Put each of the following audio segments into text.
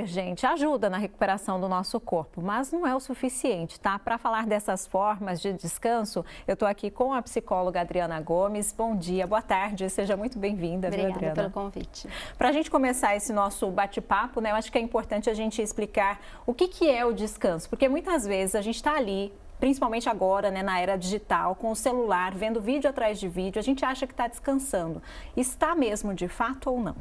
Gente, ajuda na recuperação do nosso corpo, mas não é o suficiente, tá? Para falar dessas formas de descanso, eu estou aqui com a psicóloga Adriana Gomes. Bom dia, boa tarde, seja muito bem-vinda, Adriana. Obrigada pelo convite. Para a gente começar esse nosso bate-papo, né, eu acho que é importante a gente explicar o que é o descanso, porque muitas vezes a gente está ali, principalmente agora, né, na era digital, com o celular, vendo vídeo atrás de vídeo, a gente acha que está descansando. Está mesmo de fato ou não?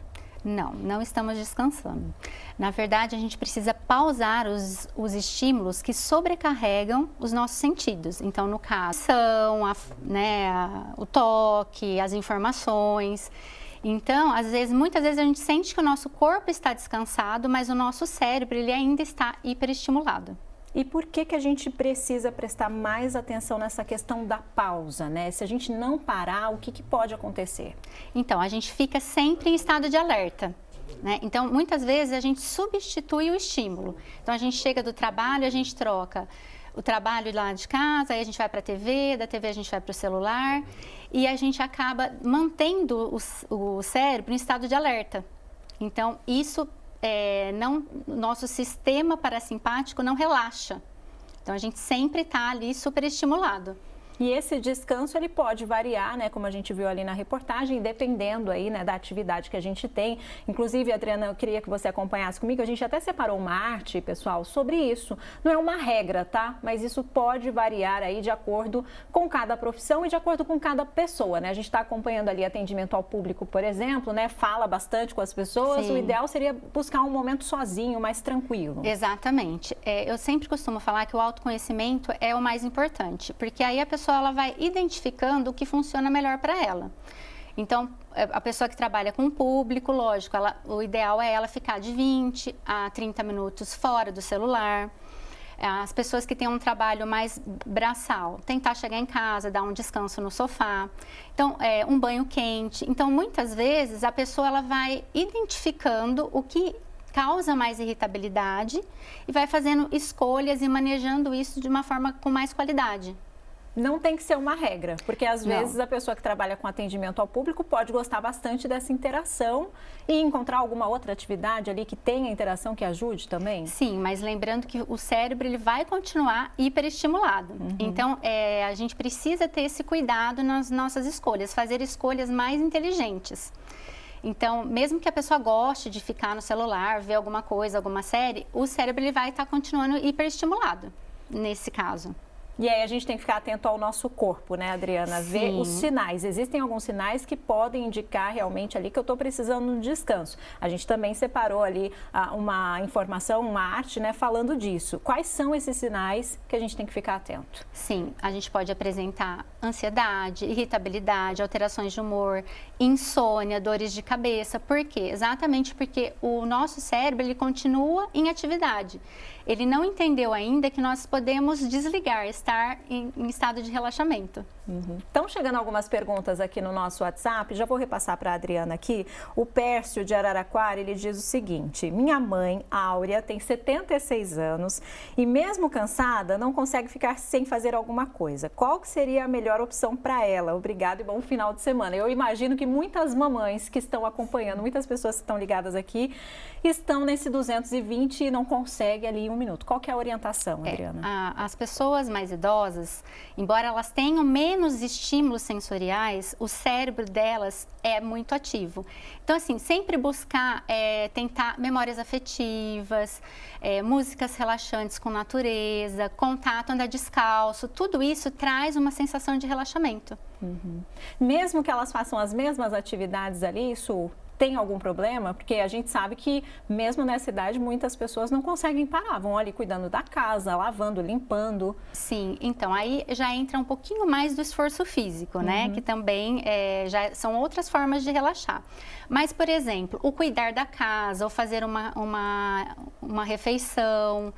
Não, não estamos descansando. Na verdade, a gente precisa pausar os estímulos que sobrecarregam os nossos sentidos. Então, no caso, o toque, as informações. Então, muitas vezes a gente sente que o nosso corpo está descansado, mas o nosso cérebro ele ainda está hiperestimulado. E por que a gente precisa prestar mais atenção nessa questão da pausa, né? Se a gente não parar, o que pode acontecer? Então, a gente fica sempre em estado de alerta, né? Então, muitas vezes a gente substitui o estímulo. Então, a gente chega do trabalho, a gente troca o trabalho lá de casa, aí a gente vai para a TV, da TV a gente vai para o celular e a gente acaba mantendo o cérebro em estado de alerta. Então, isso nosso sistema parasimpático não relaxa. Então, a gente sempre está ali superestimulado. E esse descanso, ele pode variar, né, como a gente viu ali na reportagem, dependendo aí, né, da atividade que a gente tem. Inclusive, Adriana, eu queria que você acompanhasse comigo, a gente até separou uma arte, pessoal, sobre isso. Não é uma regra, tá? Mas isso pode variar aí de acordo com cada profissão e de acordo com cada pessoa, né? A gente está acompanhando ali atendimento ao público, por exemplo, né? Fala bastante com as pessoas. Sim. O ideal seria buscar um momento sozinho, mais tranquilo. Exatamente. Eu sempre costumo falar que o autoconhecimento é o mais importante, porque aí a pessoa ela vai identificando o que funciona melhor para ela. Então, a pessoa que trabalha com o público, lógico, o ideal é ela ficar de 20 a 30 minutos fora do celular. As pessoas que têm um trabalho mais braçal, tentar chegar em casa, dar um descanso no sofá. Então, um banho quente. Então, muitas vezes, a pessoa ela vai identificando o que causa mais irritabilidade e vai fazendo escolhas e manejando isso de uma forma com mais qualidade. Não tem que ser uma regra, porque às vezes a pessoa que trabalha com atendimento ao público pode gostar bastante dessa interação e encontrar alguma outra atividade ali que tenha interação que ajude também? Sim, mas lembrando que o cérebro ele vai continuar hiperestimulado. Então, a gente precisa ter esse cuidado nas nossas escolhas, fazer escolhas mais inteligentes. Então, mesmo que a pessoa goste de ficar no celular, ver alguma coisa, alguma série, o cérebro ele vai estar continuando hiperestimulado nesse caso. E aí a gente tem que ficar atento ao nosso corpo, né, Adriana? Sim. Ver os sinais. Existem alguns sinais que podem indicar realmente ali que eu estou precisando de um descanso. A gente também separou ali uma informação, uma arte, né, falando disso. Quais são esses sinais que a gente tem que ficar atento? Sim, a gente pode apresentar ansiedade, irritabilidade, alterações de humor, insônia, dores de cabeça. Por quê? Exatamente porque o nosso cérebro ele continua em atividade. Ele não entendeu ainda que nós podemos desligar, estar em estado de relaxamento. Estão chegando algumas perguntas aqui no nosso WhatsApp, já vou repassar para a Adriana aqui. O Pércio de Araraquara, ele diz o seguinte: minha mãe, Áurea, tem 76 anos e mesmo cansada, não consegue ficar sem fazer alguma coisa. Qual que seria a melhor opção para ela? Obrigada e bom final de semana. Eu imagino que muitas mamães que estão acompanhando, muitas pessoas que estão ligadas aqui, estão nesse 220 e não conseguem ali um minuto. Qual que é a orientação, Adriana? As pessoas mais idosas, embora elas tenham menos estímulos sensoriais, o cérebro delas é muito ativo. Então, assim, sempre buscar tentar memórias afetivas, músicas relaxantes com natureza, contato, andar descalço, tudo isso traz uma sensação de relaxamento. Mesmo que elas façam as mesmas atividades ali, isso tem algum problema? Porque a gente sabe que mesmo nessa idade muitas pessoas não conseguem parar, vão ali cuidando da casa, lavando, limpando. Sim, então aí já entra um pouquinho mais do esforço físico, né? Que também já são outras formas de relaxar. Mas, por exemplo, o cuidar da casa, ou fazer uma refeição,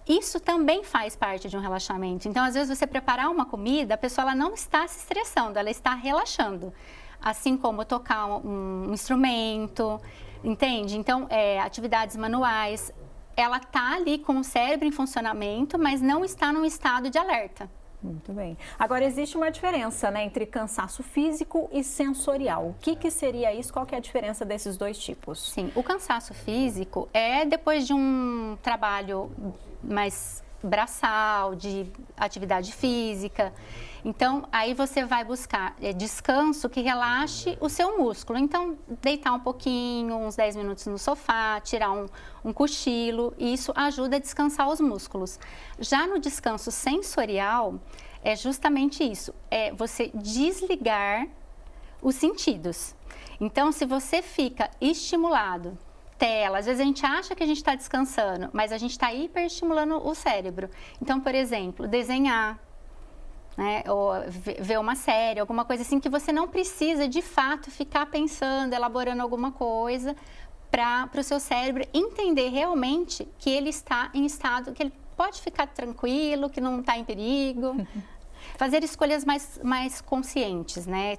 isso também faz parte de um relaxamento. Então, às vezes você preparar uma comida, a pessoa ela não está se estressando, ela está relaxando. Assim como tocar um instrumento, entende? Então, atividades manuais, ela está ali com o cérebro em funcionamento, mas não está num estado de alerta. Muito bem. Agora, existe uma diferença, né, entre cansaço físico e sensorial. O que seria isso? Qual que é a diferença desses dois tipos? Sim, o cansaço físico é depois de um trabalho mais braçal, de atividade física. Então, aí você vai buscar descanso que relaxe o seu músculo. Então, deitar um pouquinho, uns 10 minutos no sofá, tirar um cochilo, e isso ajuda a descansar os músculos. Já no descanso sensorial, é justamente isso, é você desligar os sentidos. Então, se você fica estimulado, tela, às vezes a gente acha que a gente está descansando, mas a gente está hiperestimulando o cérebro. Então, por exemplo, desenhar, né, ou ver uma série, alguma coisa assim, que você não precisa de fato ficar pensando, elaborando alguma coisa para o seu cérebro entender realmente que ele está em estado, que ele pode ficar tranquilo, que não está em perigo. Fazer escolhas mais conscientes, né?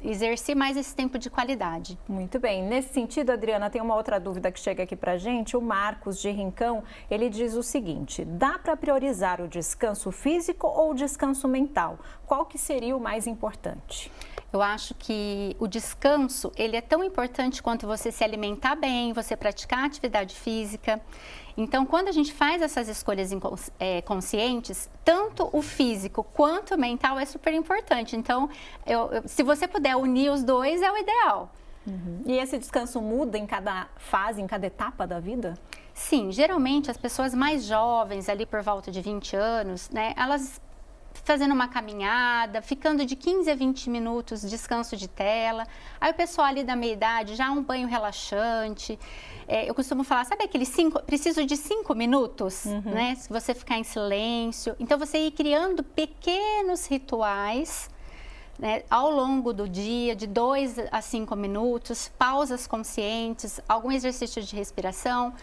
Exercer mais esse tempo de qualidade. Muito bem. Nesse sentido, Adriana, tem uma outra dúvida que chega aqui pra gente. O Marcos de Rincão, ele diz o seguinte: dá para priorizar o descanso físico ou o descanso mental? Qual que seria o mais importante? Eu acho que o descanso, ele é tão importante quanto você se alimentar bem, você praticar atividade física. Então, quando a gente faz essas escolhas conscientes, tanto o físico quanto o mental é super importante. Então, se você puder unir os dois, é o ideal. Uhum. E esse descanso muda em cada fase, em cada etapa da vida? Sim, geralmente as pessoas mais jovens, ali por volta de 20 anos, né, elas fazendo uma caminhada, ficando de 15 a 20 minutos, descanso de tela. Aí o pessoal ali da meia-idade, já um banho relaxante. Eu costumo falar, sabe aqueles preciso de 5 minutos, né? Se você ficar em silêncio. Então, você ir criando pequenos rituais, né, ao longo do dia, de 2 a 5 minutos, pausas conscientes, algum exercício de respiração.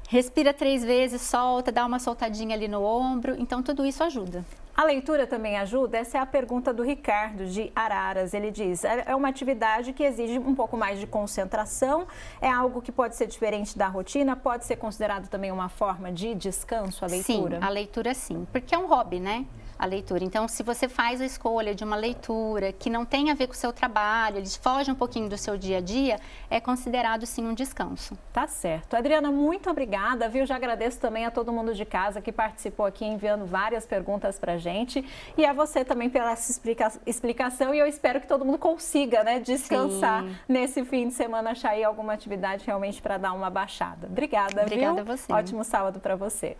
Respira 3 vezes, solta, dá uma soltadinha ali no ombro. Então, tudo isso ajuda. A leitura também ajuda? Essa é a pergunta do Ricardo, de Araras. Ele diz, é uma atividade que exige um pouco mais de concentração, é algo que pode ser diferente da rotina, pode ser considerado também uma forma de descanso, a leitura? Sim, a leitura sim, porque é um hobby, né? A leitura. Então, se você faz a escolha de uma leitura que não tem a ver com o seu trabalho, eles fogem um pouquinho do seu dia a dia, é considerado sim um descanso. Tá certo. Adriana, muito obrigada, viu? Já agradeço também a todo mundo de casa que participou aqui enviando várias perguntas pra gente e a você também pela essa explicação, e eu espero que todo mundo consiga, né, descansar nesse fim de semana, achar aí alguma atividade realmente para dar uma baixada. Obrigada, viu? Obrigada a você. Ótimo sábado para você.